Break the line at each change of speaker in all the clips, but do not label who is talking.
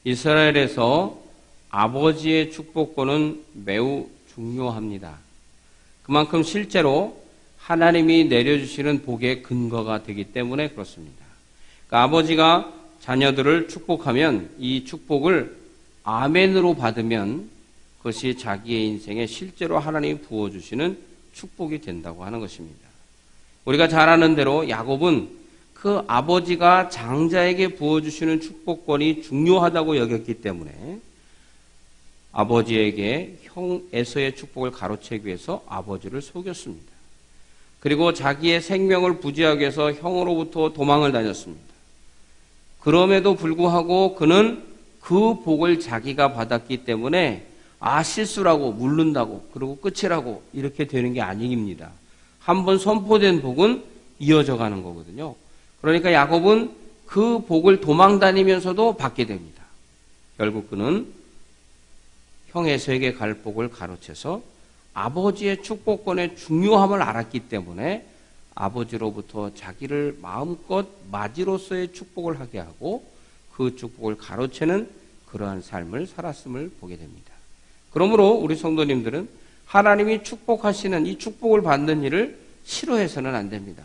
이스라엘에서 아버지의 축복권은 매우 중요합니다. 그만큼 실제로 하나님이 내려주시는 복의 근거가 되기 때문에 그렇습니다. 그러니까 아버지가 자녀들을 축복하면 이 축복을 아멘으로 받으면 그것이 자기의 인생에 실제로 하나님이 부어주시는 축복이 된다고 하는 것입니다. 우리가 잘 아는 대로 야곱은 그 아버지가 장자에게 부어주시는 축복권이 중요하다고 여겼기 때문에 아버지에게 형 에서의 축복을 가로채기 위해서 아버지를 속였습니다. 그리고 자기의 생명을 부지하기 위해서 형으로부터 도망을 다녔습니다. 그럼에도 불구하고 그는 그 복을 자기가 받았기 때문에 실수라고 물른다고 그리고 끝이라고 이렇게 되는 게 아닙니다. 한번 선포된 복은 이어져 가는 거거든요. 그러니까 야곱은 그 복을 도망 다니면서도 받게 됩니다. 결국 그는 형 에서에게 갈 복을 가로채서 아버지의 축복권의 중요함을 알았기 때문에 아버지로부터 자기를 마음껏 맞이로서의 축복을 하게 하고 그 축복을 가로채는 그러한 삶을 살았음을 보게 됩니다. 그러므로 우리 성도님들은 하나님이 축복하시는 이 축복을 받는 일을 싫어해서는 안 됩니다.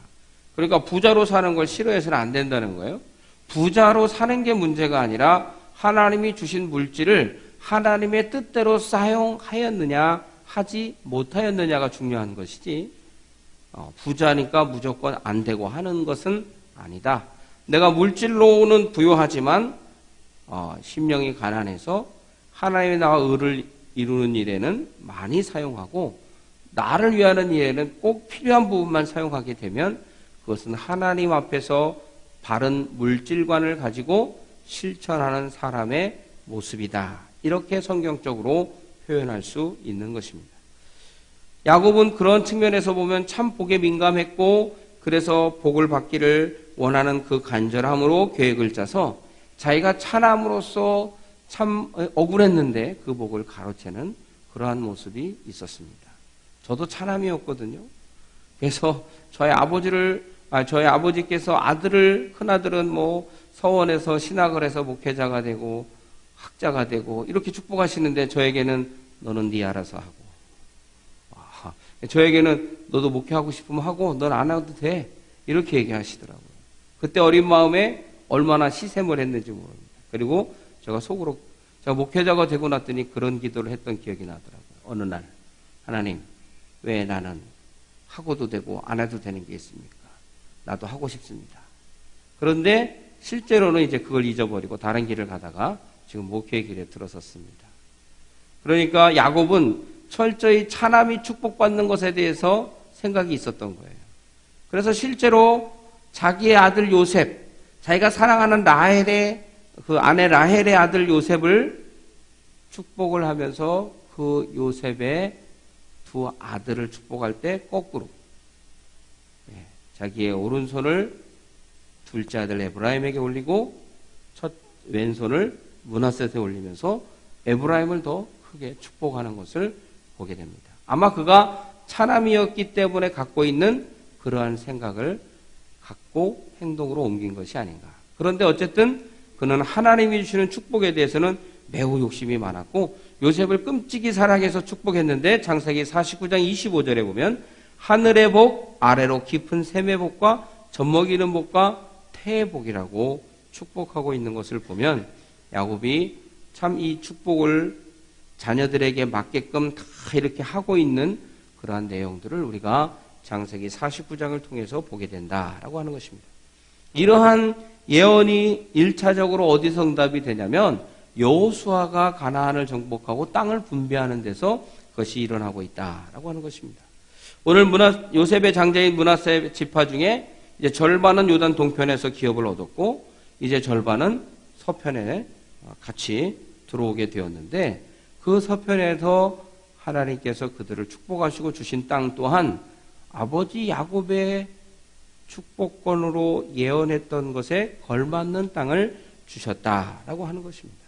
그러니까 부자로 사는 걸 싫어해서는 안 된다는 거예요. 부자로 사는 게 문제가 아니라 하나님이 주신 물질을 하나님의 뜻대로 사용하였느냐 하지 못하였느냐가 중요한 것이지 부자니까 무조건 안 되고 하는 것은 아니다. 내가 물질로는 부유하지만 심령이 가난해서 하나님의 나와 의를 이루는 일에는 많이 사용하고 나를 위하는 일에는 꼭 필요한 부분만 사용하게 되면 그것은 하나님 앞에서 바른 물질관을 가지고 실천하는 사람의 모습이다. 이렇게 성경적으로 표현할 수 있는 것입니다. 야곱은 그런 측면에서 보면 참 복에 민감했고 그래서 복을 받기를 원하는 그 간절함으로 계획을 짜서 자기가 차남으로서 참 억울했는데 그 복을 가로채는 그러한 모습이 있었습니다. 저도 차남이었거든요. 그래서 저희 아버지께서 큰아들은 서원에서 신학을 해서 목회자가 되고 학자가 되고 이렇게 축복하시는데 저에게는 너는 네 알아서 하고 저에게는 너도 목회하고 싶으면 하고 넌 안 해도 돼 이렇게 얘기하시더라고요. 그때 어린 마음에 얼마나 시샘을 했는지 모릅니다. 그리고 제가 목회자가 되고 났더니 그런 기도를 했던 기억이 나더라고요. 어느 날 하나님 왜 나는 하고도 되고 안 해도 되는 게 있습니까? 나도 하고 싶습니다. 그런데 실제로는 이제 그걸 잊어버리고 다른 길을 가다가 지금 목회의 길에 들어섰습니다. 그러니까 야곱은 철저히 차남이 축복받는 것에 대해서 생각이 있었던 거예요. 그래서 실제로 자기의 아들 요셉, 자기가 사랑하는 그 아내 라헬의 아들 요셉을 축복을 하면서 그 요셉의 두 아들을 축복할 때 거꾸로 자기의 오른손을 둘째 아들 에브라임에게 올리고 첫 왼손을 므낫셋에 올리면서 에브라임을 더 크게 축복하는 것을 보게 됩니다. 아마 그가 차남이었기 때문에 갖고 있는 그러한 생각을 갖고 행동으로 옮긴 것이 아닌가. 그런데 어쨌든 그는 하나님이 주시는 축복에 대해서는 매우 욕심이 많았고 요셉을 끔찍이 사랑해서 축복했는데 창세기 49장 25절에 보면 하늘의 복 아래로 깊은 샘의 복과 젖먹이는 복과 태의 복이라고 축복하고 있는 것을 보면 야곱이 참 이 축복을 자녀들에게 맞게끔 다 이렇게 하고 있는 그러한 내용들을 우리가 창세기 49장을 통해서 보게 된다라고 하는 것입니다. 이러한 예언이 1차적으로 어디서 응답이 되냐면 여호수아가 가나안을 정복하고 땅을 분배하는 데서 그것이 일어나고 있다라고 하는 것입니다. 오늘 요셉의 장자인 므낫세 지파 중에 이제 절반은 요단 동편에서 기업을 얻었고 이제 절반은 서편에 같이 들어오게 되었는데 그 서편에서 하나님께서 그들을 축복하시고 주신 땅 또한 아버지 야곱의 축복권으로 예언했던 것에 걸맞는 땅을 주셨다라고 하는 것입니다.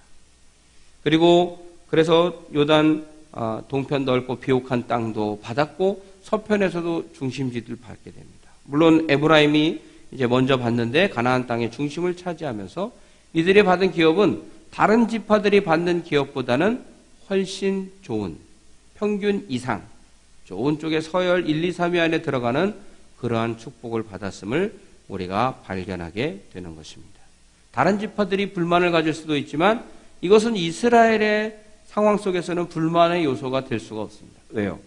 그리고 그래서 요단 동편 넓고 비옥한 땅도 받았고 서편에서도 중심지를 받게 됩니다. 물론 에브라임이 이제 먼저 받는데 가나안 땅의 중심을 차지하면서 이들이 받은 기업은 다른 지파들이 받는 기업보다는 훨씬 좋은 평균 이상 좋은 쪽에 서열 1, 2, 3위 안에 들어가는 그러한 축복을 받았음을 우리가 발견하게 되는 것입니다. 다른 지파들이 불만을 가질 수도 있지만 이것은 이스라엘의 상황 속에서는 불만의 요소가 될 수가 없습니다. 왜요?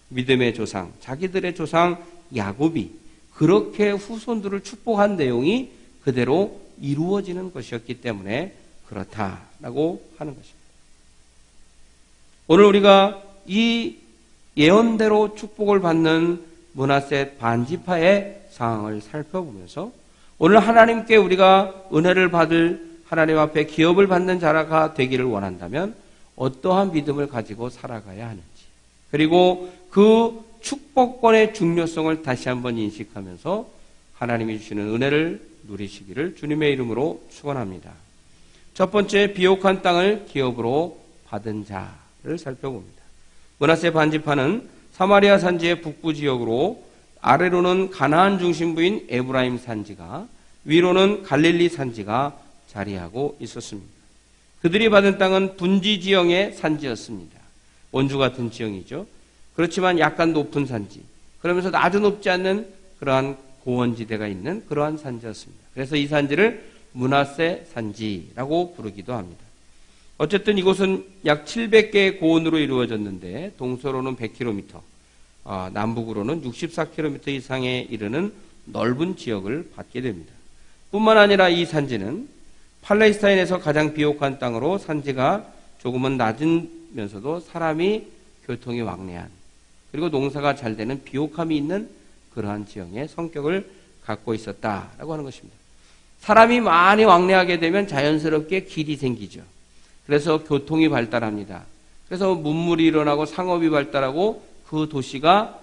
믿음의 조상, 자기들의 조상 야곱이 그렇게 후손들을 축복한 내용이 그대로 이루어지는 것이었기 때문에 그렇다라고 하는 것입니다. 오늘 우리가 이 예언대로 축복을 받는 므낫세 반지파의 상황을 살펴보면서 오늘 하나님께 우리가 은혜를 받을 하나님 앞에 기업을 받는 자가 되기를 원한다면 어떠한 믿음을 가지고 살아가야 하는지, 그리고 그 축복권의 중요성을 다시 한번 인식하면서 하나님이 주시는 은혜를 누리시기를 주님의 이름으로 축원합니다. 첫 번째, 비옥한 땅을 기업으로 받은 자를 살펴봅니다. 므낫세 반지파는 사마리아 산지의 북부 지역으로 아래로는 가나안 중심부인 에브라임 산지가, 위로는 갈릴리 산지가 자리하고 있었습니다. 그들이 받은 땅은 분지 지형의 산지였습니다. 원주 같은 지형이죠. 그렇지만 약간 높은 산지, 그러면서 아주 높지 않는 그러한 고원지대가 있는 그러한 산지였습니다. 그래서 이 산지를 므낫세 산지라고 부르기도 합니다. 어쨌든 이곳은 약 700개의 고원으로 이루어졌는데 동서로는 100km, 남북으로는 64km 이상에 이르는 넓은 지역을 받게 됩니다. 뿐만 아니라 이 산지는 팔레스타인에서 가장 비옥한 땅으로 산지가 조금은 낮으면서도 사람이 교통이 왕래한, 그리고 농사가 잘 되는 비옥함이 있는 그러한 지형의 성격을 갖고 있었다라고 하는 것입니다. 사람이 많이 왕래하게 되면 자연스럽게 길이 생기죠. 그래서 교통이 발달합니다. 그래서 문물이 일어나고 상업이 발달하고 그 도시가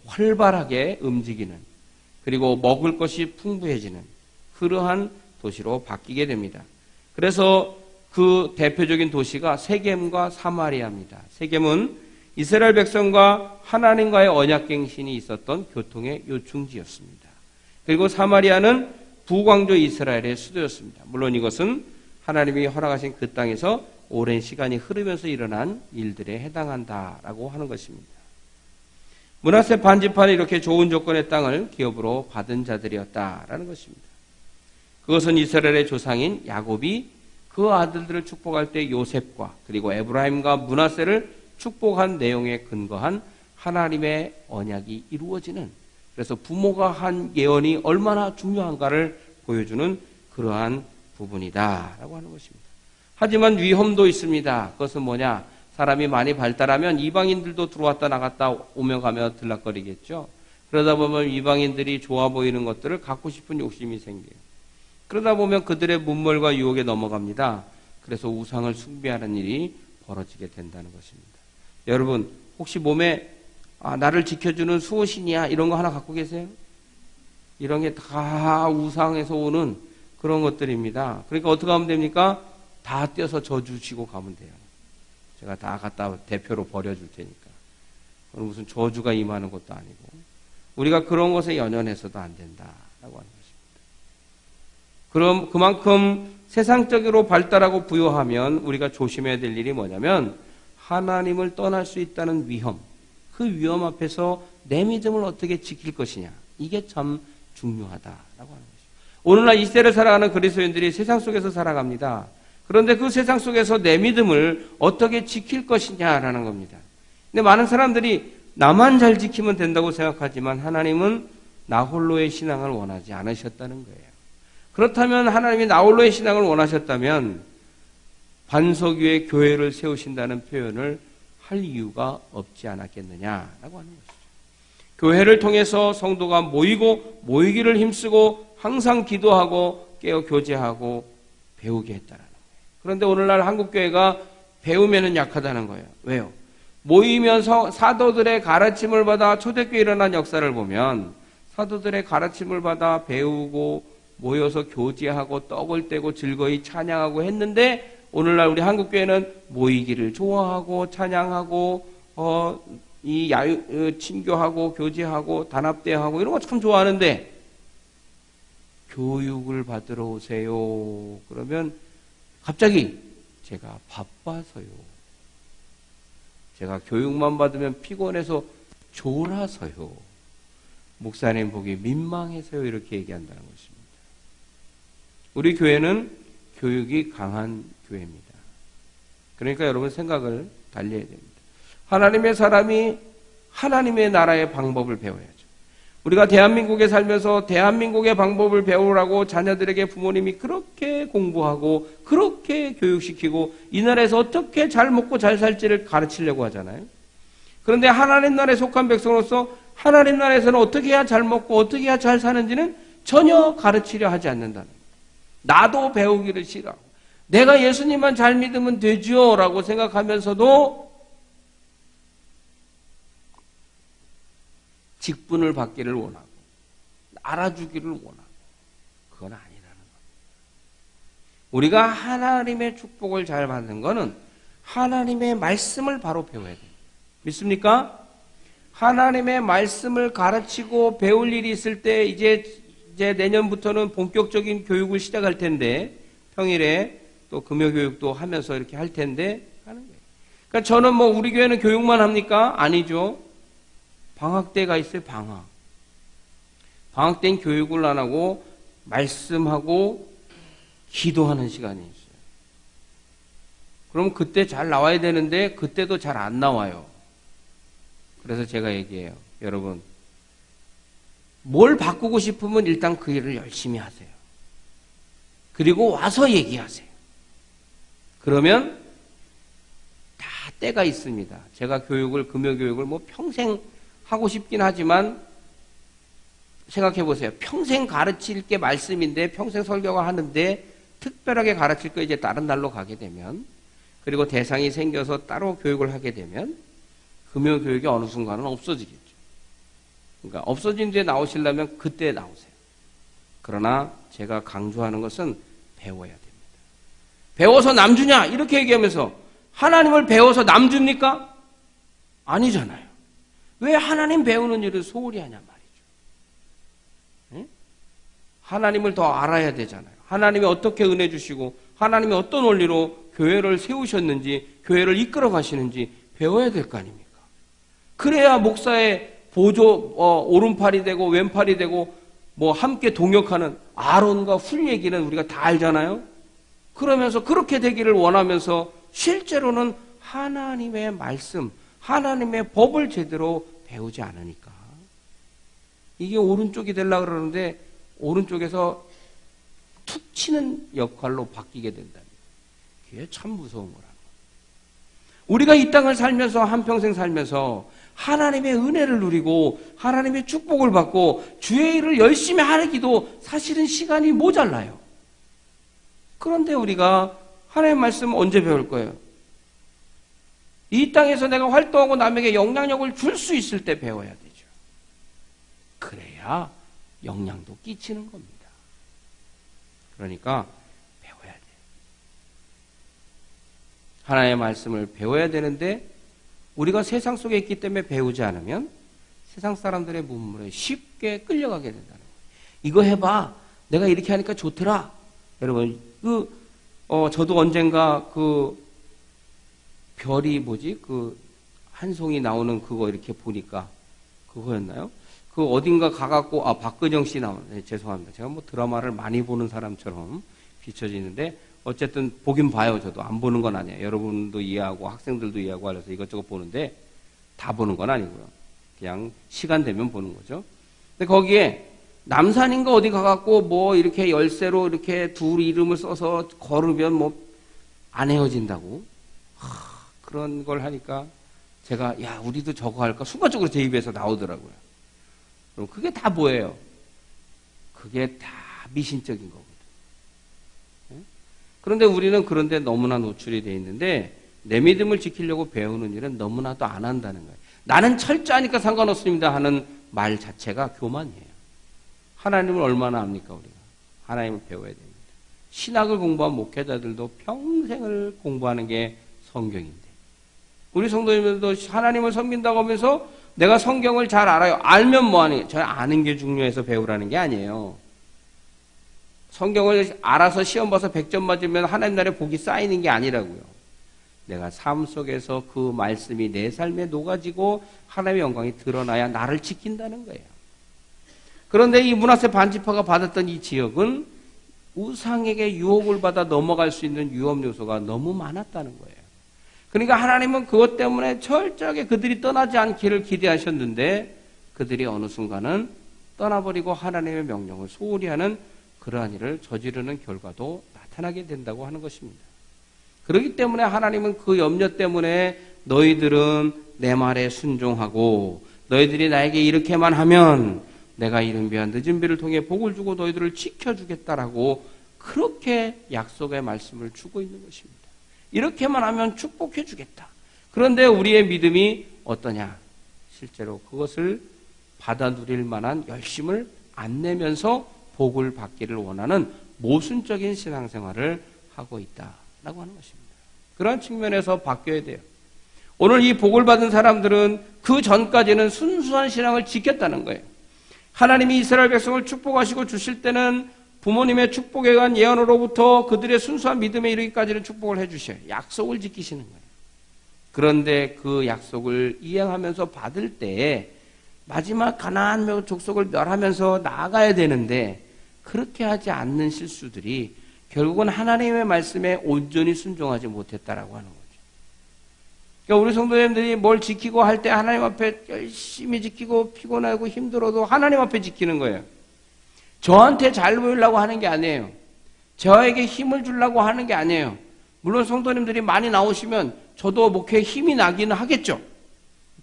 활발하게 움직이는, 그리고 먹을 것이 풍부해지는 그러한 도시로 바뀌게 됩니다. 그래서 그 대표적인 도시가 세겜과 사마리아입니다. 세겜은 이스라엘 백성과 하나님과의 언약갱신이 있었던 교통의 요충지였습니다. 그리고 사마리아는 북왕조 이스라엘의 수도였습니다. 물론 이것은 하나님이 허락하신 그 땅에서 오랜 시간이 흐르면서 일어난 일들에 해당한다라고 하는 것입니다. 므낫세 반지파는 이렇게 좋은 조건의 땅을 기업으로 받은 자들이었다라는 것입니다. 그것은 이스라엘의 조상인 야곱이 그 아들들을 축복할 때 요셉과 그리고 에브라임과 므낫세를 축복한 내용에 근거한 하나님의 언약이 이루어지는, 그래서 부모가 한 예언이 얼마나 중요한가를 보여주는 그러한 부분이다라고 하는 것입니다. 하지만 위험도 있습니다. 그것은 뭐냐? 사람이 많이 발달하면 이방인들도 들어왔다 나갔다 오며 가며 들락거리겠죠. 그러다 보면 이방인들이 좋아 보이는 것들을 갖고 싶은 욕심이 생겨요. 그러다 보면 그들의 문물과 유혹에 넘어갑니다. 그래서 우상을 숭배하는 일이 벌어지게 된다는 것입니다. 여러분, 혹시 몸에 나를 지켜주는 수호신이야 이런 거 하나 갖고 계세요? 이런 게 다 우상에서 오는 그런 것들입니다. 그러니까 어떻게 하면 됩니까? 다 떼어서 저주시고 가면 돼요. 제가 다 갖다 대표로 버려줄 테니까. 그건 무슨 저주가 임하는 것도 아니고 우리가 그런 것에 연연해서도 안 된다라고 하는 것입니다. 그럼 그만큼 세상적으로 발달하고 부유하면 우리가 조심해야 될 일이 뭐냐면 하나님을 떠날 수 있다는 위험, 그 위험 앞에서 내 믿음을 어떻게 지킬 것이냐, 이게 참 중요하다라고 하는 것입니다. 오늘날 이 시대를 살아가는 그리스도인들이 세상 속에서 살아갑니다. 그런데 그 세상 속에서 내 믿음을 어떻게 지킬 것이냐라는 겁니다. 근데 많은 사람들이 나만 잘 지키면 된다고 생각하지만 하나님은 나 홀로의 신앙을 원하지 않으셨다는 거예요. 그렇다면 하나님이 나 홀로의 신앙을 원하셨다면 반석 위에 교회를 세우신다는 표현을 할 이유가 없지 않았겠느냐라고 하는 것이죠. 교회를 통해서 성도가 모이기를 힘쓰고 항상 기도하고 깨어 교제하고 배우게 했다는 거예요. 그런데 오늘날 한국교회가 배우면은 약하다는 거예요. 왜요? 모이면서 사도들의 가르침을 받아 초대교회 일어난 역사를 보면 사도들의 가르침을 받아 배우고 모여서 교제하고 떡을 떼고 즐거이 찬양하고 했는데 오늘날 우리 한국교회는 모이기를 좋아하고 찬양하고 친교하고 교제하고 단합대하고 이런 거 참 좋아하는데 교육을 받으러 오세요. 그러면 갑자기 제가 바빠서요. 제가 교육만 받으면 피곤해서 졸아서요. 목사님 보기 민망해서요. 이렇게 얘기한다는 것입니다. 우리 교회는 교육이 강한 교회입니다. 그러니까 여러분 생각을 달리 해야 됩니다. 하나님의 사람이 하나님의 나라의 방법을 배워야죠. 우리가 대한민국에 살면서 대한민국의 방법을 배우라고 자녀들에게 부모님이 그렇게 공부하고 그렇게 교육시키고 이 나라에서 어떻게 잘 먹고 잘 살지를 가르치려고 하잖아요. 그런데 하나님 나라에 속한 백성으로서 하나님 나라에서는 어떻게 해야 잘 먹고 어떻게 해야 잘 사는지는 전혀 가르치려 하지 않는다는 거예요. 나도 배우기를 싫어하고 내가 예수님만 잘 믿으면 되죠 라고 생각하면서도 직분을 받기를 원하고 알아주기를 원하고 그건 아니라는 겁니다. 우리가 하나님의 축복을 잘 받는 것은 하나님의 말씀을 바로 배워야 돼요. 믿습니까? 하나님의 말씀을 가르치고 배울 일이 있을 때 이제 내년부터는 본격적인 교육을 시작할 텐데 평일에 또 금요 교육도 하면서 이렇게 할 텐데 하는 거예요. 그러니까 저는 뭐 우리 교회는 교육만 합니까? 아니죠. 방학 때가 있어요. 방학 때는 교육을 안 하고 말씀하고 기도하는 시간이 있어요. 그럼 그때 잘 나와야 되는데 그때도 잘 안 나와요. 그래서 제가 얘기해요. 여러분 뭘 바꾸고 싶으면 일단 그 일을 열심히 하세요. 그리고 와서 얘기하세요. 그러면 다 때가 있습니다. 제가 교육을 금요 교육을 뭐 평생 하고 싶긴 하지만 생각해 보세요. 평생 가르칠 게 말씀인데 평생 설교가 하는데 특별하게 가르칠 거 이제 다른 날로 가게 되면 그리고 대상이 생겨서 따로 교육을 하게 되면 금요 교육이 어느 순간은 없어지겠죠. 그러니까 없어진 뒤에 나오시려면 그때 나오세요. 그러나 제가 강조하는 것은 배워야 됩니다. 배워서 남주냐 이렇게 얘기하면서 하나님을 배워서 남줍니까? 아니잖아요. 왜 하나님 배우는 일을 소홀히 하냐 말이죠. 네? 하나님을 더 알아야 되잖아요. 하나님이 어떻게 은혜 주시고 하나님이 어떤 원리로 교회를 세우셨는지 교회를 이끌어 가시는지 배워야 될 거 아닙니까? 그래야 목사의 보조 오른팔이 되고 왼팔이 되고 뭐 함께 동역하는 아론과 훌 얘기는 우리가 다 알잖아요. 그러면서 그렇게 되기를 원하면서 실제로는 하나님의 말씀 하나님의 법을 제대로 배우지 않으니까 이게 오른쪽이 되려고 그러는데 오른쪽에서 툭 치는 역할로 바뀌게 된다는 그게 참 무서운 거라는 거예요. 우리가 이 땅을 살면서 한평생 살면서 하나님의 은혜를 누리고 하나님의 축복을 받고 주의 일을 열심히 하기도 사실은 시간이 모자라요. 그런데 우리가 하나님의 말씀 언제 배울 거예요? 이 땅에서 내가 활동하고 남에게 영향력을 줄 수 있을 때 배워야 되죠. 그래야 영향도 끼치는 겁니다. 그러니까 배워야 돼요. 하나님의 말씀을 배워야 되는데 우리가 세상 속에 있기 때문에 배우지 않으면 세상 사람들의 문물에 쉽게 끌려가게 된다는 거예요. 이거 해봐. 내가 이렇게 하니까 좋더라. 여러분, 저도 언젠가 별이 뭐지? 한 송이 나오는 그거 이렇게 보니까 그거였나요? 어딘가 가갖고, 박근영 씨 네, 죄송합니다. 제가 뭐 드라마를 많이 보는 사람처럼 비춰지는데, 어쨌든 보긴 봐요. 저도 안 보는 건 아니에요. 여러분도 이해하고 학생들도 이해하고 그래서 이것저것 보는데 다 보는 건 아니고요. 그냥 시간 되면 보는 거죠. 근데 거기에 남산인가 어디 가갖고 뭐 이렇게 열쇠로 이렇게 둘 이름을 써서 걸으면 뭐 안 헤어진다고. 그런 걸 하니까 제가 야 우리도 저거 할까 순간적으로 제 입에서 나오더라고요. 그럼 그게 다 뭐예요? 그게 다 미신적인 거거든요. 그런데 우리는 그런데 너무나 노출이 돼 있는데 내 믿음을 지키려고 배우는 일은 너무나도 안 한다는 거예요. 나는 철저하니까 상관없습니다 하는 말 자체가 교만이에요. 하나님을 얼마나 압니까 우리가? 하나님을 배워야 됩니다. 신학을 공부한 목회자들도 평생을 공부하는 게 성경인데 우리 성도님들도 하나님을 섬긴다고 하면서 내가 성경을 잘 알아요. 알면 뭐하니? 저 아는 게 중요해서 배우라는 게 아니에요. 성경을 알아서 시험 봐서 100점 맞으면 하나님 나라에 복이 쌓이는 게 아니라고요. 내가 삶 속에서 그 말씀이 내 삶에 녹아지고 하나님의 영광이 드러나야 나를 지킨다는 거예요. 그런데 이 므낫세 반지파가 받았던 이 지역은 우상에게 유혹을 받아 넘어갈 수 있는 위험 요소가 너무 많았다는 거예요. 그러니까 하나님은 그것 때문에 철저하게 그들이 떠나지 않기를 기대하셨는데 그들이 어느 순간은 떠나버리고 하나님의 명령을 소홀히 하는 그러한 일을 저지르는 결과도 나타나게 된다고 하는 것입니다. 그렇기 때문에 하나님은 그 염려 때문에 너희들은 내 말에 순종하고 너희들이 나에게 이렇게만 하면 내가 이른 비와 늦은 비를 통해 복을 주고 너희들을 지켜주겠다라고 그렇게 약속의 말씀을 주고 있는 것입니다. 이렇게만 하면 축복해 주겠다. 그런데 우리의 믿음이 어떠냐? 실제로 그것을 받아 누릴 만한 열심을 안 내면서 복을 받기를 원하는 모순적인 신앙생활을 하고 있다라고 하는 것입니다. 그런 측면에서 바뀌어야 돼요. 오늘 이 복을 받은 사람들은 그 전까지는 순수한 신앙을 지켰다는 거예요. 하나님이 이스라엘 백성을 축복하시고 주실 때는 부모님의 축복에 관한 예언으로부터 그들의 순수한 믿음에 이르기까지는 축복을 해주셔요. 약속을 지키시는 거예요. 그런데 그 약속을 이행하면서 받을 때에 마지막 가나안 족속을 멸하면서 나아가야 되는데 그렇게 하지 않는 실수들이 결국은 하나님의 말씀에 온전히 순종하지 못했다라고 하는 거죠. 그러니까 우리 성도님들이 뭘 지키고 할 때 하나님 앞에 열심히 지키고 피곤하고 힘들어도 하나님 앞에 지키는 거예요. 저한테 잘 보이려고 하는 게 아니에요. 저에게 힘을 주려고 하는 게 아니에요. 물론 성도님들이 많이 나오시면 저도 목회에 힘이 나기는 하겠죠.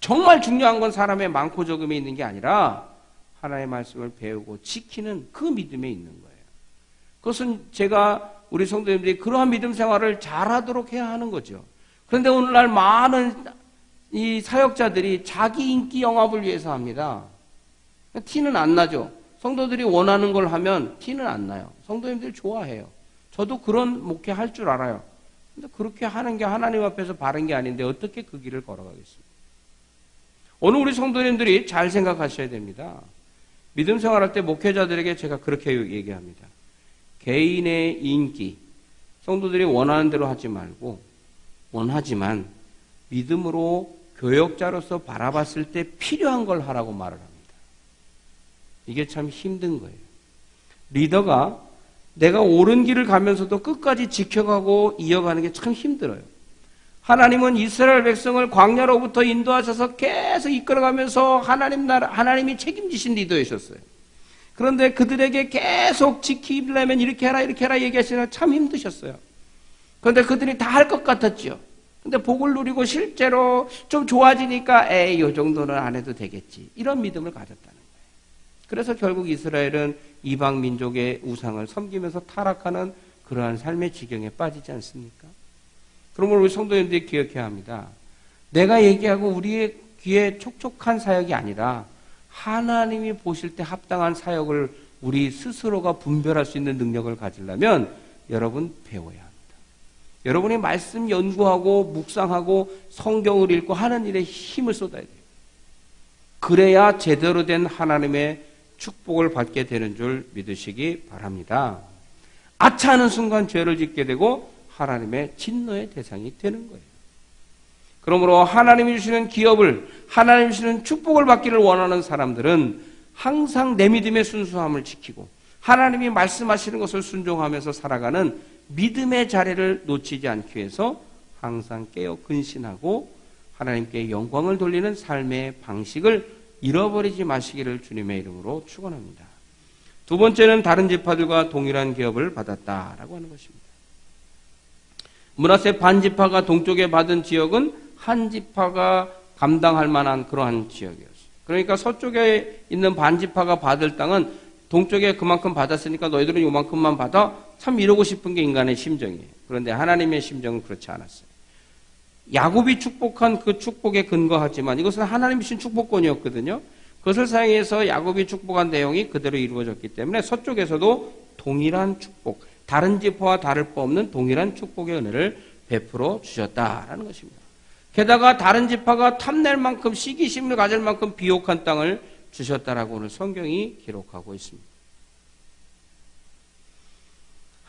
정말 중요한 건 사람의 많고 적음에 있는 게 아니라 하나님의 말씀을 배우고 지키는 그 믿음에 있는 거예요. 그것은 제가 우리 성도님들이 그러한 믿음 생활을 잘하도록 해야 하는 거죠. 그런데 오늘날 많은 이 사역자들이 자기 인기 영합을 위해서 합니다. 티는 안 나죠. 성도들이 원하는 걸 하면 티는 안 나요. 성도님들이 좋아해요. 저도 그런 목회 할 줄 알아요. 근데 그렇게 하는 게 하나님 앞에서 바른 게 아닌데 어떻게 그 길을 걸어가겠습니까? 오늘 우리 성도님들이 잘 생각하셔야 됩니다. 믿음 생활할 때 목회자들에게 제가 그렇게 얘기합니다. 개인의 인기, 성도들이 원하는 대로 하지 말고 원하지만 믿음으로 교역자로서 바라봤을 때 필요한 걸 하라고 말을 합니다. 이게 참 힘든 거예요. 리더가 내가 옳은 길을 가면서도 끝까지 지켜가고 이어가는 게 참 힘들어요. 하나님은 이스라엘 백성을 광야로부터 인도하셔서 계속 이끌어가면서 하나님이 책임지신 리더이셨어요. 그런데 그들에게 계속 지키려면 이렇게 해라 얘기하시는 참 힘드셨어요. 그런데 그들이 다 할 것 같았죠. 근데 복을 누리고 실제로 좀 좋아지니까 이 정도는 안 해도 되겠지. 이런 믿음을 가졌다는 거예요. 그래서 결국 이스라엘은 이방 민족의 우상을 섬기면서 타락하는 그러한 삶의 지경에 빠지지 않습니까? 그러므로 우리 성도님들이 기억해야 합니다. 내가 얘기하고 우리의 귀에 촉촉한 사역이 아니라 하나님이 보실 때 합당한 사역을 우리 스스로가 분별할 수 있는 능력을 가지려면 여러분 배워야 합니다. 여러분이 말씀 연구하고 묵상하고 성경을 읽고 하는 일에 힘을 쏟아야 돼요. 그래야 제대로 된 하나님의 축복을 받게 되는 줄 믿으시기 바랍니다. 아차하는 순간 죄를 짓게 되고 하나님의 진노의 대상이 되는 거예요. 그러므로 하나님이 주시는 기업을, 하나님이 주시는 축복을 받기를 원하는 사람들은 항상 내 믿음의 순수함을 지키고 하나님이 말씀하시는 것을 순종하면서 살아가는 믿음의 자리를 놓치지 않기 위해서 항상 깨어 근신하고 하나님께 영광을 돌리는 삶의 방식을 잃어버리지 마시기를 주님의 이름으로 축원합니다. 두 번째는 다른 지파들과 동일한 기업을 받았다라고 하는 것입니다. 므낫세 반지파가 동쪽에 받은 지역은 한 지파가 감당할 만한 그러한 지역이었어요. 그러니까 서쪽에 있는 반지파가 받을 땅은 동쪽에 그만큼 받았으니까 너희들은 요만큼만 받아. 참 이러고 싶은 게 인간의 심정이에요. 그런데 하나님의 심정은 그렇지 않았어요. 야곱이 축복한 그 축복에 근거하지만 이것은 하나님이 주신 축복권이었거든요. 그것을 사용해서 야곱이 축복한 내용이 그대로 이루어졌기 때문에 서쪽에서도 동일한 축복, 다른 지파와 다를 바 없는 동일한 축복의 은혜를 베풀어 주셨다라는 것입니다. 게다가 다른 지파가 탐낼 만큼 시기심을 가질 만큼 비옥한 땅을 주셨다라고 오늘 성경이 기록하고 있습니다.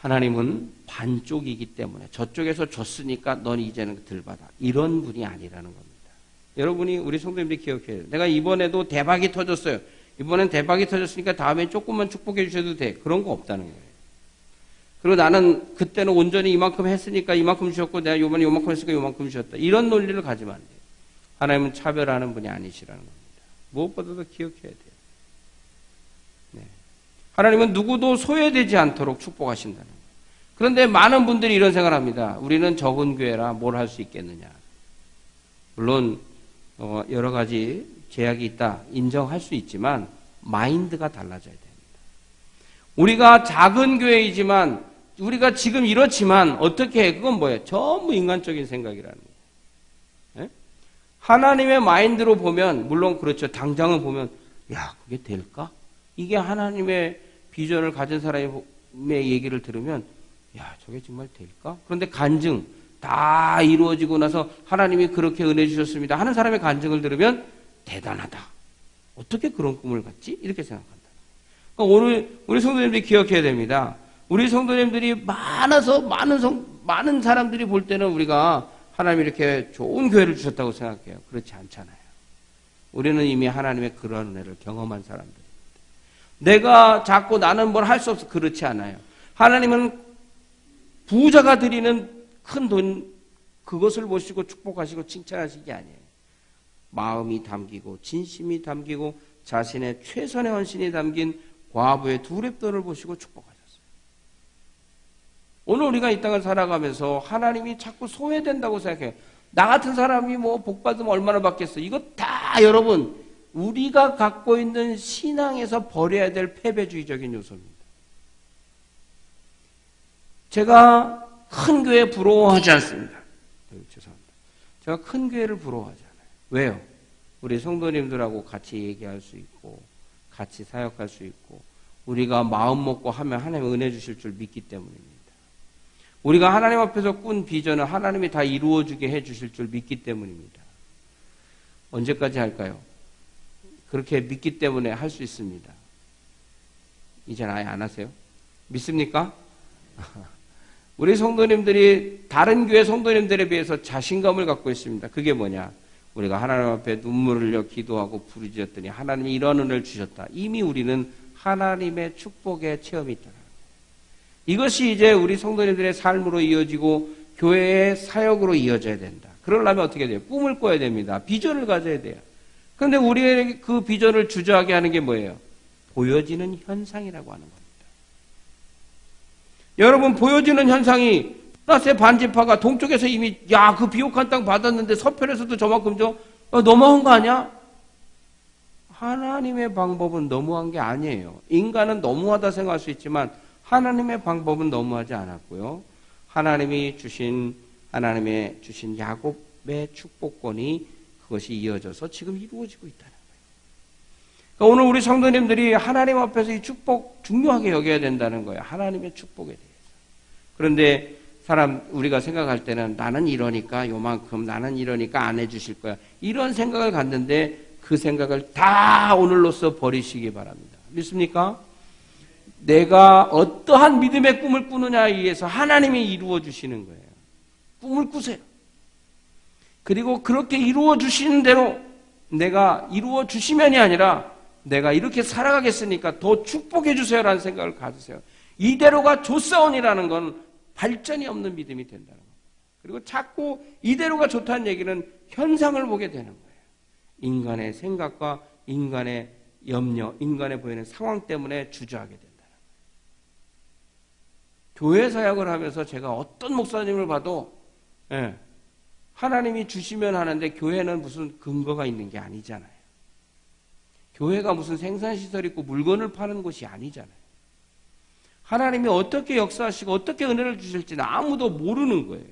하나님은 반쪽이기 때문에 저쪽에서 줬으니까 넌 이제는 덜 받아. 이런 분이 아니라는 겁니다. 여러분이 우리 성도님들이 기억해야 돼요. 내가 이번에도 대박이 터졌어요. 이번엔 대박이 터졌으니까 다음에 조금만 축복해 주셔도 돼. 그런 거 없다는 거예요. 그리고 나는 그때는 온전히 이만큼 했으니까 이만큼 주셨고 내가 이번에 이만큼 했으니까 이만큼 주셨다. 이런 논리를 가지면 안 돼요. 하나님은 차별하는 분이 아니시라는 겁니다. 무엇보다도 기억해야 돼요. 네. 하나님은 누구도 소외되지 않도록 축복하신다는 거예요. 그런데 많은 분들이 이런 생각을 합니다. 우리는 적은 교회라 뭘 할 수 있겠느냐. 물론 여러 가지 제약이 있다 인정할 수 있지만 마인드가 달라져야 됩니다. 우리가 작은 교회이지만 우리가 지금 이렇지만 어떻게 해? 그건 뭐예요? 전부 인간적인 생각이라는 거예요. 네? 하나님의 마인드로 보면 물론 그렇죠. 당장은 보면 야 그게 될까? 이게 하나님의 비전을 가진 사람의 얘기를 들으면 야 저게 정말 될까? 그런데 간증 다 이루어지고 나서 하나님이 그렇게 은혜 주셨습니다 하는 사람의 간증을 들으면 대단하다. 어떻게 그런 꿈을 갖지? 이렇게 생각한다. 그러니까 오늘 우리 성도님들이 기억해야 됩니다. 우리 성도님들이 많아서 많은 사람들이 볼 때는 우리가 하나님이 이렇게 좋은 교회를 주셨다고 생각해요. 그렇지 않잖아요. 우리는 이미 하나님의 그러한 은혜를 경험한 사람들입니다. 내가 자꾸 나는 뭘 할 수 없어. 그렇지 않아요. 하나님은 부자가 드리는 큰 돈 그것을 보시고 축복하시고 칭찬하시는 게 아니에요. 마음이 담기고 진심이 담기고 자신의 최선의 헌신이 담긴 과부의 두 랩돈을 보시고 축복하셨어요. 오늘 우리가 이 땅을 살아가면서 하나님이 자꾸 소외된다고 생각해요. 나 같은 사람이 뭐 복 받으면 얼마나 받겠어. 이거 다 여러분 우리가 갖고 있는 신앙에서 버려야 될 패배주의적인 요소입니다. 제가 큰 교회 부러워하지 않습니다. 죄송합니다. 제가 큰 교회를 부러워하지 않아요. 왜요? 우리 성도님들하고 같이 얘기할 수 있고 같이 사역할 수 있고 우리가 마음 먹고 하면 하나님 은혜 주실 줄 믿기 때문입니다. 우리가 하나님 앞에서 꾼 비전을 하나님이 다 이루어주게 해주실 줄 믿기 때문입니다. 언제까지 할까요? 그렇게 믿기 때문에 할 수 있습니다. 이제는 아예 안 하세요? 믿습니까? 우리 성도님들이 다른 교회 성도님들에 비해서 자신감을 갖고 있습니다. 그게 뭐냐? 우리가 하나님 앞에 눈물을 흘려 기도하고 부르짖었더니 하나님이 이런 은혜를 주셨다. 이미 우리는 하나님의 축복의 체험이 있다. 이것이 이제 우리 성도님들의 삶으로 이어지고 교회의 사역으로 이어져야 된다. 그러려면 어떻게 돼요? 꿈을 꿔야 됩니다. 비전을 가져야 돼요. 그런데 우리의 그 비전을 주저하게 하는 게 뭐예요? 보여지는 현상이라고 하는 겁니다. 여러분 보여지는 현상이 플러스의 반지파가 동쪽에서 이미 야 그 비옥한 땅 받았는데 서편에서도 저만큼 줘? 너무한 거 아니야? 하나님의 방법은 너무한 게 아니에요. 인간은 너무하다 생각할 수 있지만 하나님의 방법은 너무하지 않았고요. 하나님의 주신 야곱의 축복권이 그것이 이어져서 지금 이루어지고 있다는 거예요. 그러니까 오늘 우리 성도님들이 하나님 앞에서 이 축복 중요하게 여겨야 된다는 거예요. 하나님의 축복에 대해서. 그런데 우리가 생각할 때는 나는 이러니까 요만큼 나는 이러니까 안 해주실 거야. 이런 생각을 갖는데 그 생각을 다 오늘로써 버리시기 바랍니다. 믿습니까? 내가 어떠한 믿음의 꿈을 꾸느냐에 의해서 하나님이 이루어 주시는 거예요. 꿈을 꾸세요. 그리고 그렇게 이루어 주시는 대로 내가 이루어 주시면이 아니라 내가 이렇게 살아가겠으니까 더 축복해 주세요라는 생각을 가지세요. 이대로가 좋사온이라는 건 발전이 없는 믿음이 된다는 겁니다. 그리고 자꾸 이대로가 좋다는 얘기는 현상을 보게 되는 거예요. 인간의 생각과 인간의 염려, 인간의 보이는 상황 때문에 주저하게 된다는 거예요. 교회 사역을 하면서 제가 어떤 목사님을 봐도 하나님이 주시면 하는데 교회는 무슨 근거가 있는 게 아니잖아요. 교회가 무슨 생산시설 있고 물건을 파는 곳이 아니잖아요. 하나님이 어떻게 역사하시고 어떻게 은혜를 주실지는 아무도 모르는 거예요.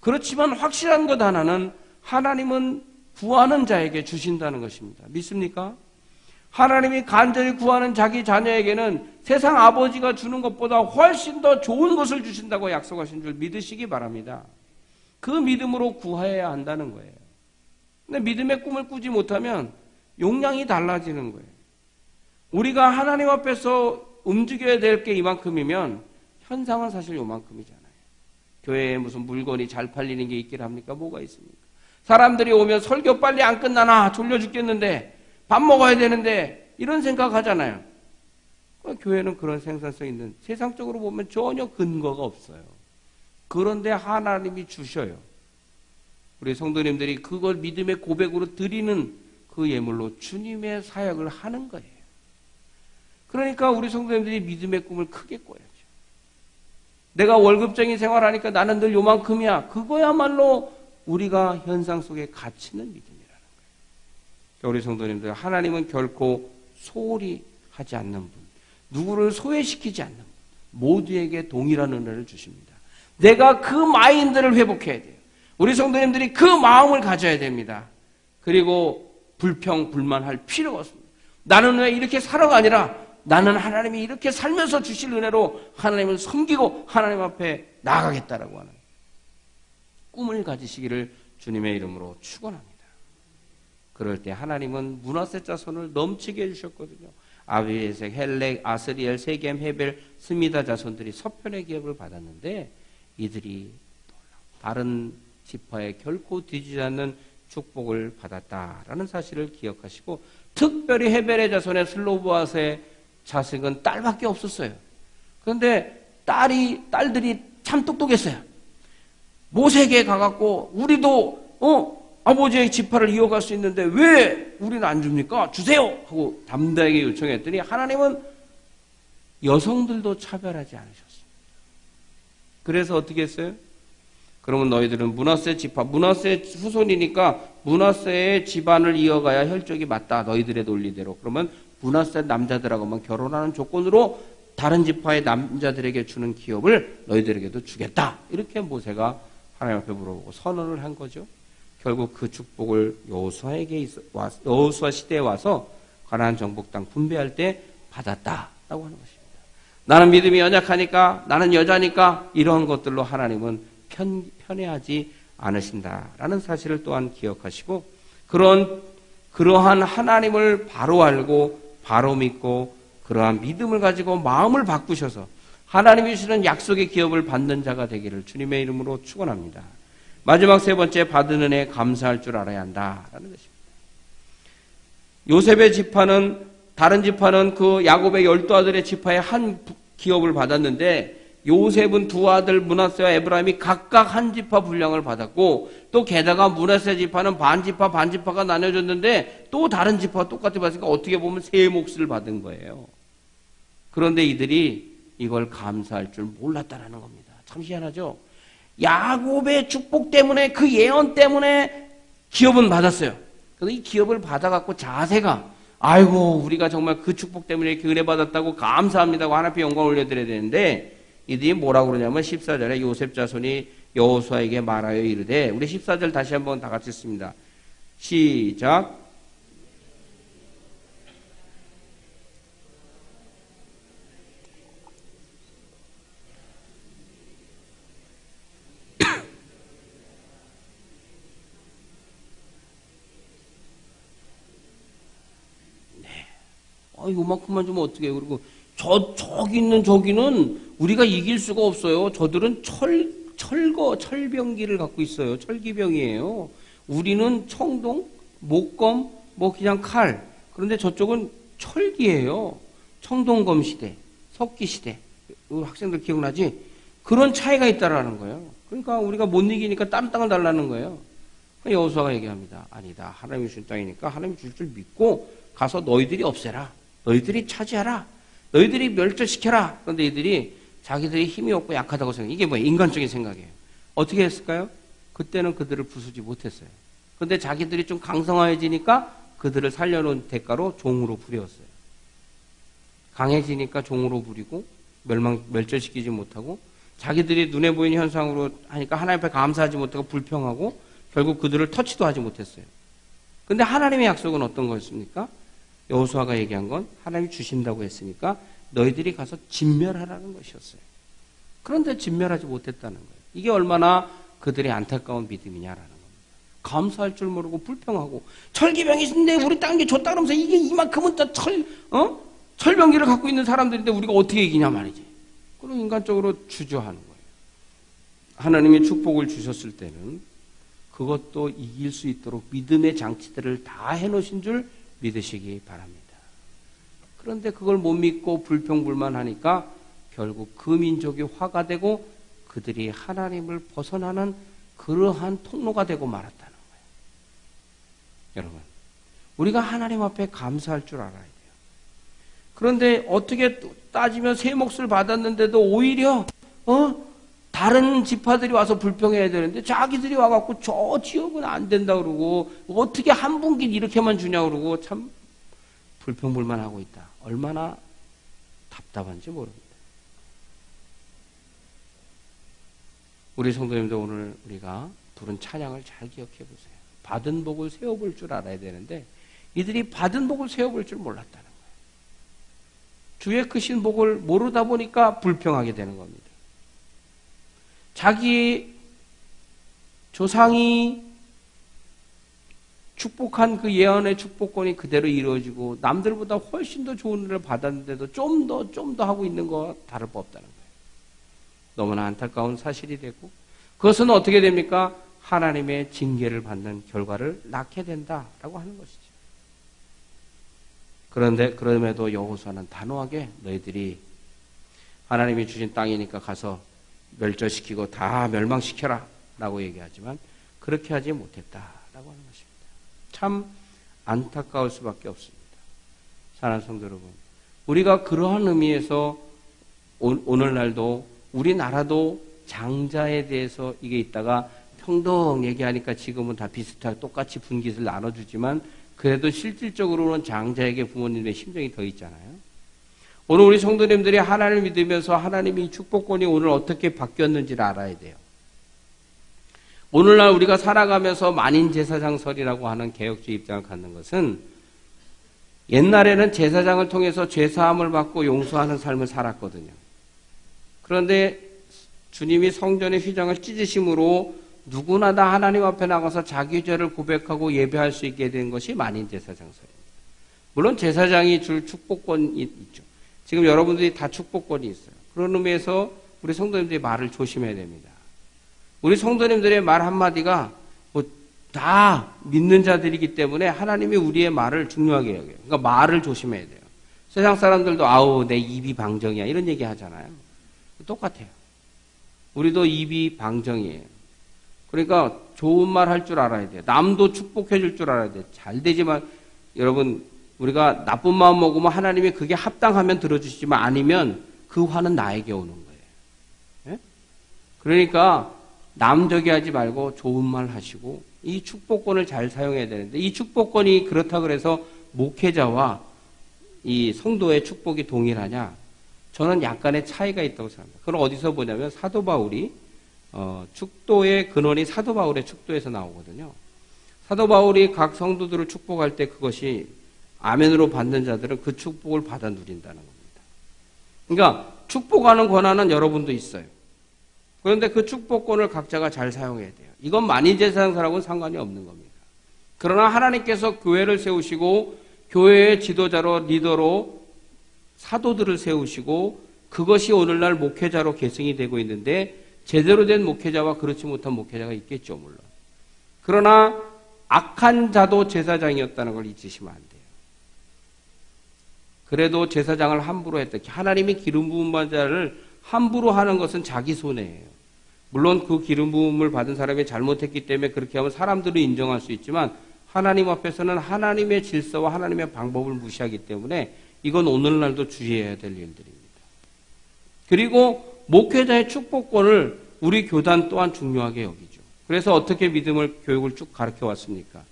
그렇지만 확실한 것 하나는 하나님은 구하는 자에게 주신다는 것입니다. 믿습니까? 하나님이 간절히 구하는 자기 자녀에게는 세상 아버지가 주는 것보다 훨씬 더 좋은 것을 주신다고 약속하신 줄 믿으시기 바랍니다. 그 믿음으로 구해야 한다는 거예요. 근데 믿음의 꿈을 꾸지 못하면 용량이 달라지는 거예요. 우리가 하나님 앞에서 움직여야 될 게 이만큼이면 현상은 사실 요만큼이잖아요. 교회에 무슨 물건이 잘 팔리는 게 있긴 합니까? 뭐가 있습니까? 사람들이 오면 설교 빨리 안 끝나나? 졸려 죽겠는데 밥 먹어야 되는데 이런 생각하잖아요. 교회는 그런 생산성 있는, 세상적으로 보면 전혀 근거가 없어요. 그런데 하나님이 주셔요. 우리 성도님들이 그걸 믿음의 고백으로 드리는 그 예물로 주님의 사역을 하는 거예요. 그러니까 우리 성도님들이 믿음의 꿈을 크게 꿔야죠. 내가 월급쟁이 생활하니까 나는 늘 요만큼이야. 그거야말로 우리가 현상 속에 갇히는 믿음이라는 거예요. 우리 성도님들, 하나님은 결코 소홀히 하지 않는 분, 누구를 소외시키지 않는 분, 모두에게 동일한 은혜를 주십니다. 내가 그 마인드를 회복해야 돼요. 우리 성도님들이 그 마음을 가져야 됩니다. 그리고 불평, 불만할 필요가 없습니다. 나는 왜 이렇게 살아가 아니라 나는 하나님이 이렇게 살면서 주실 은혜로 하나님을 섬기고 하나님 앞에 나아가겠다라고 하는 꿈을 가지시기를 주님의 이름으로 축원합니다. 그럴 때 하나님은 므낫세 자손을 넘치게 해주셨거든요. 아비에색, 헬렉, 아스리엘, 세겜, 헤벨, 스미다 자손들이 서편의 기업을 받았는데 이들이 다른 지파에 결코 뒤지지 않는 축복을 받았다라는 사실을 기억하시고, 특별히 헤벨의 자손의 슬로보아스의 자식은 딸밖에 없었어요. 그런데 딸들이 참 똑똑했어요. 모세에게 가갖고 우리도 아버지의 지파를 이어갈 수 있는데 왜 우리는 안 줍니까? 주세요! 하고 담대하게 요청했더니 하나님은 여성들도 차별하지 않으셨습니다. 그래서 어떻게 했어요? 그러면 너희들은 므낫세 지파, 므낫세 후손이니까 므낫세의 집안을 이어가야 혈족이 맞다. 너희들의 논리대로. 그러면 므낫세 남자들하고만 결혼하는 조건으로 다른 지파의 남자들에게 주는 기업을 너희들에게도 주겠다. 이렇게 모세가 하나님 앞에 물어보고 선언을 한 거죠. 결국 그 축복을 여호수아 시대에 와서 가나안 정복 땅 분배할 때 받았다라고 하는 것입니다. 나는 믿음이 연약하니까, 나는 여자니까 이런 것들로 하나님은 편애하지 않으신다라는 사실을 또한 기억하시고, 그러한 하나님을 바로 알고 바로 믿고 그러한 믿음을 가지고 마음을 바꾸셔서 하나님이 주시는 약속의 기업을 받는 자가 되기를 주님의 이름으로 축원합니다. 마지막 세 번째, 받은 은혜에 감사할 줄 알아야 한다라는 것입니다. 요셉의 지파는, 다른 지파는 그 야곱의 12아들의 지파의 한 기업을 받았는데 요셉은 두 아들 므낫세와 에브라임이 각각 한 지파 분량을 받았고, 또 게다가 므낫세 지파는 반지파가 나눠졌는데 또 다른 지파와 똑같이 받으니까 어떻게 보면 세 몫을 받은 거예요. 그런데 이들이 이걸 감사할 줄 몰랐다라는 겁니다. 참 희한하죠? 야곱의 축복 때문에, 그 예언 때문에 기업은 받았어요. 그래서 이 기업을 받아갖고 자세가, 아이고 우리가 정말 그 축복 때문에 이렇게 은혜 받았다고 감사합니다고 하나님 앞에 영광을 올려드려야 되는데, 이들이 뭐라고 그러냐면 14절에 요셉 자손이 여호수아에게 말하여 이르되, 우리 14절 다시 한번 다 같이 읽습니다. 시작. 요만큼만 주면 어떻게 해요? 그리고 저기 있는 저기는 우리가 이길 수가 없어요. 저들은 철병기를 갖고 있어요. 철기병이에요. 우리는 청동, 목검, 그냥 칼. 그런데 저쪽은 철기예요. 청동검 시대, 석기 시대. 학생들 기억나지? 그런 차이가 있다라는 거예요. 그러니까 우리가 못 이기니까 다른 땅을 달라는 거예요. 여호수아가 얘기합니다. 아니다. 하나님이 주신 땅이니까 하나님이 줄 줄 믿고 가서 너희들이 없애라. 너희들이 차지하라. 너희들이 멸절시켜라. 그런데 이들이 자기들이 힘이 없고 약하다고 생각해요. 이게 뭐예요? 인간적인 생각이에요. 어떻게 했을까요? 그때는 그들을 부수지 못했어요. 그런데 자기들이 좀 강성해지니까 그들을 살려놓은 대가로 종으로 부렸어요. 강해지니까 종으로 부리고 멸절시키지 못하고, 자기들이 눈에 보이는 현상으로 하니까 하나님 앞에 감사하지 못하고 불평하고 결국 그들을 터치도 하지 못했어요. 그런데 하나님의 약속은 어떤 거였습니까? 여호수아가 얘기한 건 하나님이 주신다고 했으니까 너희들이 가서 진멸하라는 것이었어요. 그런데 진멸하지 못했다는 거예요. 이게 얼마나 그들의 안타까운 믿음이냐라는 겁니다. 감사할 줄 모르고 불평하고, 철기병이 있는데 우리 땅에 줬다 그러면서 이게 이만큼은 다 철병기를 갖고 있는 사람들인데 우리가 어떻게 이기냐 말이지. 그럼 인간적으로 주저하는 거예요. 하나님이 축복을 주셨을 때는 그것도 이길 수 있도록 믿음의 장치들을 다 해놓으신 줄 믿으시기 바랍니다. 그런데 그걸 못 믿고 불평불만하니까 결국 그 민족이 화가 되고 그들이 하나님을 벗어나는 그러한 통로가 되고 말았다는 거예요. 여러분, 우리가 하나님 앞에 감사할 줄 알아야 돼요. 그런데 어떻게 따지면 새 몫을 받았는데도 오히려 다른 지파들이 와서 불평해야 되는데 자기들이 와갖고 저 지역은 안 된다 그러고 어떻게 한 분기 이렇게만 주냐 그러고 참 불평불만하고 있다. 얼마나 답답한지 모릅니다. 우리 성도님도 오늘 우리가 부른 찬양을 잘 기억해 보세요. 받은 복을 세워볼 줄 알아야 되는데 이들이 받은 복을 세워볼 줄 몰랐다는 거예요. 주의 크신 복을 모르다 보니까 불평하게 되는 겁니다. 자기 조상이 축복한 그 예언의 축복권이 그대로 이루어지고 남들보다 훨씬 더 좋은 일을 받았는데도 좀 더 하고 있는 거 다를 바 없다는 거예요. 너무나 안타까운 사실이 되고 그것은 어떻게 됩니까? 하나님의 징계를 받는 결과를 낳게 된다라고 하는 것이죠. 그런데 그럼에도 여호수아는 단호하게 너희들이 하나님이 주신 땅이니까 가서 멸절시키고 다 멸망시켜라 라고 얘기하지만 그렇게 하지 못했다라고 하는 것입니다. 참 안타까울 수밖에 없습니다. 사랑하는 성도 여러분, 우리가 그러한 의미에서 오늘날도 우리나라도 장자에 대해서 이게 있다가 평등 얘기하니까 지금은 다 비슷하게 똑같이 분깃을 나눠주지만 그래도 실질적으로는 장자에게 부모님의 심정이 더 있잖아요. 오늘 우리 성도님들이 하나님을 믿으면서 하나님이 축복권이 오늘 어떻게 바뀌었는지를 알아야 돼요. 오늘날 우리가 살아가면서 만인제사장설이라고 하는 개혁주의 입장을 갖는 것은 옛날에는 제사장을 통해서 죄사함을 받고 용서하는 삶을 살았거든요. 그런데 주님이 성전의 휘장을 찢으심으로 누구나 다 하나님 앞에 나가서 자기 죄를 고백하고 예배할 수 있게 된 것이 만인제사장설입니다. 물론 제사장이 줄 축복권이 있죠. 지금 여러분들이 다 축복권이 있어요. 그런 의미에서 우리 성도님들이 말을 조심해야 됩니다. 우리 성도님들의 말 한마디가 다 믿는 자들이기 때문에 하나님이 우리의 말을 중요하게 여겨요. 그러니까 말을 조심해야 돼요. 세상 사람들도 아우 내 입이 방정이야 이런 얘기 하잖아요. 똑같아요. 우리도 입이 방정이에요. 그러니까 좋은 말 할 줄 알아야 돼요. 남도 축복해 줄 줄 알아야 돼요. 잘 되지만 여러분 우리가 나쁜 마음 먹으면 하나님이 그게 합당하면 들어주시지만 아니면 그 화는 나에게 오는 거예요. 예? 그러니까 남적이 하지 말고 좋은 말 하시고 이 축복권을 잘 사용해야 되는데 이 축복권이 그렇다 그래서 목회자와 이 성도의 축복이 동일하냐? 저는 약간의 차이가 있다고 생각합니다. 그건 어디서 보냐면 사도 바울이 축도의 근원이 사도 바울의 축도에서 나오거든요. 사도 바울이 각 성도들을 축복할 때 그것이 아멘으로 받는 자들은 그 축복을 받아 누린다는 겁니다. 그러니까 축복하는 권한은 여러분도 있어요. 그런데 그 축복권을 각자가 잘 사용해야 돼요. 이건 만인제사장설하고는 상관이 없는 겁니다. 그러나 하나님께서 교회를 세우시고 교회의 지도자로 리더로 사도들을 세우시고 그것이 오늘날 목회자로 계승이 되고 있는데 제대로 된 목회자와 그렇지 못한 목회자가 있겠죠, 물론. 그러나 악한 자도 제사장이었다는 걸 잊으시면 안 돼요. 그래도 제사장을 함부로 했다. 하나님이 기름 부음 받은 자를 함부로 하는 것은 자기 손해예요. 물론 그 기름 부음을 받은 사람이 잘못했기 때문에 그렇게 하면 사람들은 인정할 수 있지만 하나님 앞에서는 하나님의 질서와 하나님의 방법을 무시하기 때문에 이건 오늘날도 주의해야 될 일들입니다. 그리고 목회자의 축복권을 우리 교단 또한 중요하게 여기죠. 그래서 어떻게 믿음을 교육을 쭉 가르쳐 왔습니까?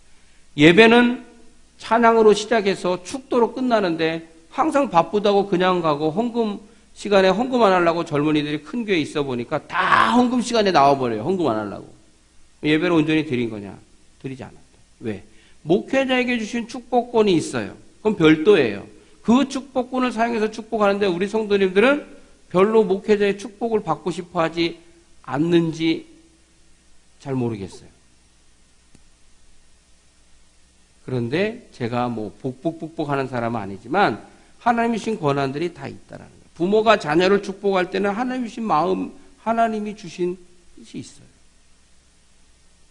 예배는 찬양으로 시작해서 축도로 끝나는데 항상 바쁘다고 그냥 가고 헌금 시간에 헌금 안 하려고 젊은이들이 큰 교회에 있어 보니까 다 헌금 시간에 나와버려요. 헌금 안 하려고. 예배를 온전히 드린 거냐? 드리지 않았다. 왜? 목회자에게 주신 축복권이 있어요. 그건 별도예요. 그 축복권을 사용해서 축복하는데 우리 성도님들은 별로 목회자의 축복을 받고 싶어 하지 않는지 잘 모르겠어요. 그런데 제가 복복복복 하는 사람은 아니지만 하나님이 주신 권한들이 다 있다라는 거예요. 부모가 자녀를 축복할 때는 하나님이 주신 마음, 하나님이 주신 뜻이 있어요.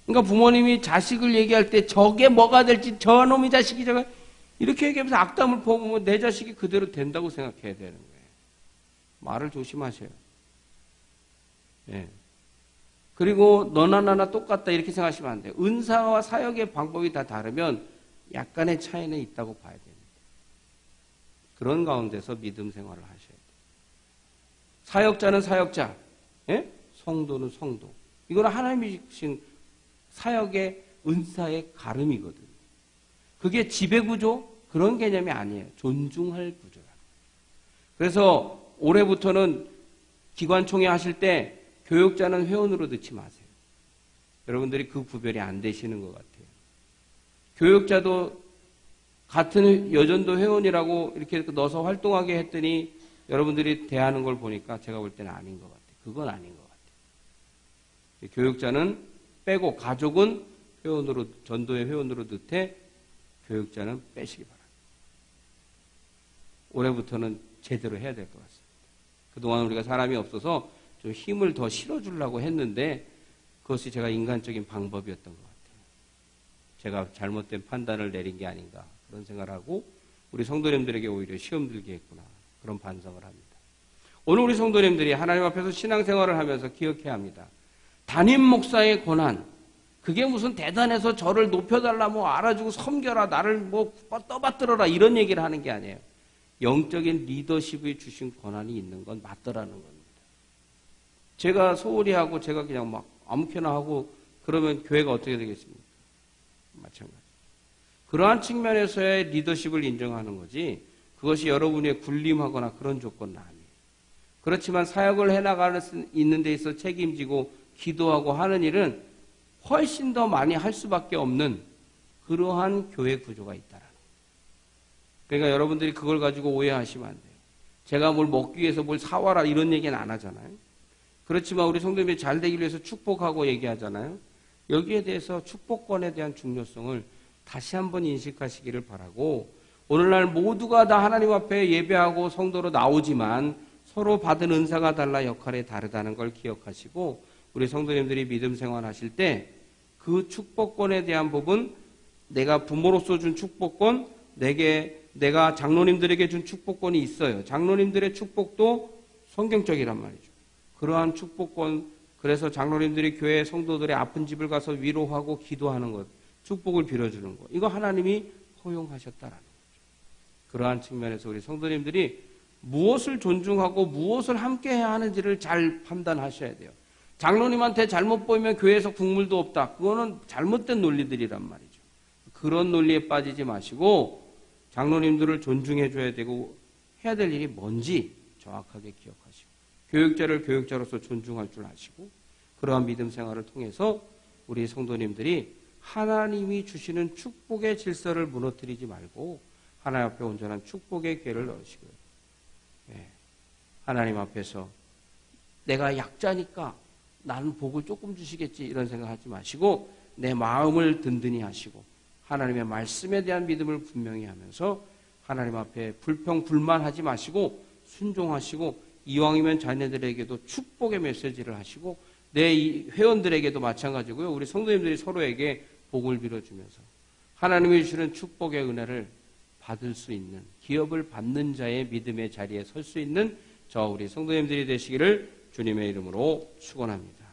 그러니까 부모님이 자식을 얘기할 때 저게 뭐가 될지 저놈의 자식이 저가 이렇게 얘기하면서 악담을 퍼부으면 내 자식이 그대로 된다고 생각해야 되는 거예요. 말을 조심하셔요. 예. 그리고 너나 나나 똑같다 이렇게 생각하시면 안 돼요. 은사와 사역의 방법이 다 다르면 약간의 차이는 있다고 봐야 됩니다. 그런 가운데서 믿음 생활을 하셔야 돼요. 사역자는 사역자, 예? 성도는 성도. 이거는 하나님이 주신 사역의 은사의 가름이거든요. 그게 지배구조? 그런 개념이 아니에요. 존중할 구조라. 그래서 올해부터는 기관총회 하실 때 교육자는 회원으로 넣지 마세요. 여러분들이 그 구별이 안 되시는 것 같아요. 교육자도 같은 여전도 회원이라고 이렇게 넣어서 활동하게 했더니 여러분들이 대하는 걸 보니까 제가 볼 때는 아닌 것 같아요. 그건 아닌 것 같아요. 교육자는 빼고 가족은 회원으로 전도의 회원으로 넣되 교육자는 빼시기 바랍니다. 올해부터는 제대로 해야 될 것 같습니다. 그동안 우리가 사람이 없어서 좀 힘을 더 실어주려고 했는데 그것이 제가 인간적인 방법이었던 것 같아요. 제가 잘못된 판단을 내린 게 아닌가 그런 생각을 하고 우리 성도님들에게 오히려 시험 들게 했구나 그런 반성을 합니다. 오늘 우리 성도님들이 하나님 앞에서 신앙생활을 하면서 기억해야 합니다. 담임 목사의 권한 그게 무슨 대단해서 저를 높여달라 뭐 알아주고 섬겨라 나를 뭐 떠받들어라 이런 얘기를 하는 게 아니에요. 영적인 리더십이 주신 권한이 있는 건 맞더라는 겁니다. 제가 소홀히 하고 제가 그냥 막 아무렇게나 하고 그러면 교회가 어떻게 되겠습니까? 마찬가지. 그러한 측면에서의 리더십을 인정하는 거지 그것이 여러분의 군림하거나 그런 조건은 아니에요. 그렇지만 사역을 해나가는 있는 데 있어 책임지고 기도하고 하는 일은 훨씬 더 많이 할 수밖에 없는 그러한 교회 구조가 있다라는 거예요. 그러니까 여러분들이 그걸 가지고 오해하시면 안 돼요. 제가 뭘 먹기 위해서 뭘 사와라 이런 얘기는 안 하잖아요. 그렇지만 우리 성도님이 잘 되기 위해서 축복하고 얘기하잖아요. 여기에 대해서 축복권에 대한 중요성을 다시 한번 인식하시기를 바라고 오늘날 모두가 다 하나님 앞에 예배하고 성도로 나오지만 서로 받은 은사가 달라 역할이 다르다는 걸 기억하시고 우리 성도님들이 믿음 생활하실 때 그 축복권에 대한 부분 내가 부모로서 준 축복권 내가 장로님들에게 준 축복권이 있어요. 장로님들의 축복도 성경적이란 말이죠. 그러한 축복권 그래서 장로님들이 교회 성도들의 아픈 집을 가서 위로하고 기도하는 것 축복을 빌어주는 것 이거 하나님이 허용하셨다라는 거죠. 그러한 측면에서 우리 성도님들이 무엇을 존중하고 무엇을 함께 해야 하는지를 잘 판단하셔야 돼요. 장로님한테 잘못 보이면 교회에서 국물도 없다. 그거는 잘못된 논리들이란 말이죠. 그런 논리에 빠지지 마시고 장로님들을 존중해 줘야 되고 해야 될 일이 뭔지 정확하게 기억하시고 교육자를 교육자로서 존중할 줄 아시고 그러한 믿음 생활을 통해서 우리 성도님들이 하나님이 주시는 축복의 질서를 무너뜨리지 말고 하나님 앞에 온전한 축복의 기회를 넣으시고요. 예. 하나님 앞에서 내가 약자니까 나는 복을 조금 주시겠지 이런 생각하지 마시고 내 마음을 든든히 하시고 하나님의 말씀에 대한 믿음을 분명히 하면서 하나님 앞에 불평불만하지 마시고 순종하시고 이왕이면 자녀들에게도 축복의 메시지를 하시고 내 회원들에게도 마찬가지고요. 우리 성도님들이 서로에게 복을 빌어주면서 하나님이 주시는 축복의 은혜를 받을 수 있는 기업을 받는 자의 믿음의 자리에 설 수 있는 저 우리 성도님들이 되시기를 주님의 이름으로 축원합니다.